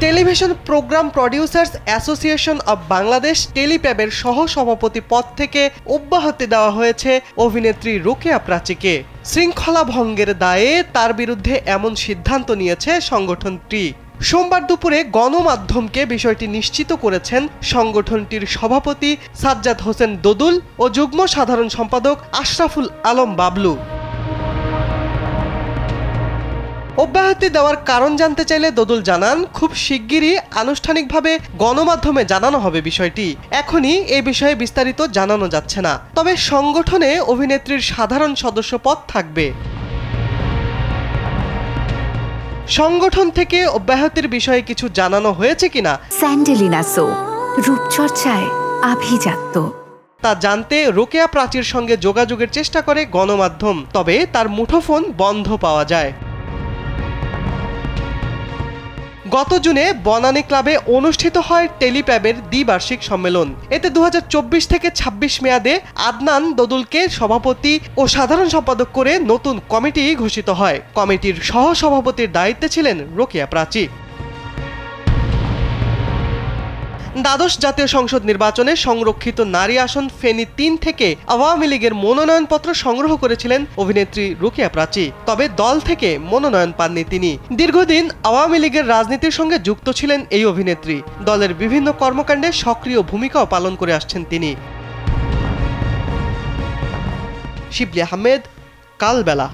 Television programme producers association of Bangladesh টেলিপ্যাবের সহ সভাপতি পদ থেকে অব্যাহতি দেওয়া হয়েছে অভিনেত্রী রোকেয়া প্রাচীকে। শৃঙ্খলা ভঙ্গের দায়ে তার বিরুদ্ধে এমন সিদ্ধান্ত নিয়েছে সংগঠনটি। সোমবার দুপুরে গণমাধ্যমকে বিষয়টি নিশ্চিত করেছেন সংগঠনটির সভাপতি সাজ্জাদ হোসেন দোদুল ও যুগ্ম সাধারণ সম্পাদক আশরাফুল আলম বাবলু। অব্যাহতি দেওয়ার কারণ জানতে চাইলে দোদুল জানান, খুব শিগগিরই আনুষ্ঠানিকভাবে গণমাধ্যমে জানানো হবে বিষয়টি। এখনই এই বিষয়ে বিস্তারিত জানানো যাচ্ছে না, তবে সংগঠনে অভিনেত্রীর সাধারণ সদস্য পদ থাকবে। সংগঠন থেকে অব্যাহতির বিষয়ে কিছু জানানো হয়েছে কিনা স্যান্ডেলিনা সো রূপচর্চায় আভিজাত্য তা জানতে রোকেয়া প্রাচীর সঙ্গে যোগাযোগের চেষ্টা করে গণমাধ্যম, তবে তার মুঠোফোন বন্ধ পাওয়া যায়। গত জুনে বনানী ক্লাবে অনুষ্ঠিত হয় টেলিপ্যাবের দ্বিবার্ষিক সম্মেলন। এতে 2024 থেকে 26 মেয়াদে আদনান দোদুলকে সভাপতি ও সাধারণ সম্পাদক করে নতুন কমিটি ঘোষিত হয়। কমিটির সহ সভাপতির দায়িত্বে ছিলেন রোকেয়া প্রাচী। দ্বাদশ জাতীয় সংসদ নির্বাচনে সংরক্ষিত নারী আসন ফেনী 3 থেকে আওয়ামী লীগের মনোনয়নপত্র সংগ্রহ করেছিলেন অভিনেত্রী রোকেয়া প্রাচী, তবে দল থেকে মনোনয়ন পাননি তিনি। দীর্ঘদিন আওয়ামী লীগের রাজনীতির সঙ্গে যুক্ত ছিলেন এই অভিনেত্রী। দলের বিভিন্ন কর্মকাণ্ডে সক্রিয় ভূমিকাও পালন করে আসছেন তিনি। শিবলি আহমেদ, কালবেলা।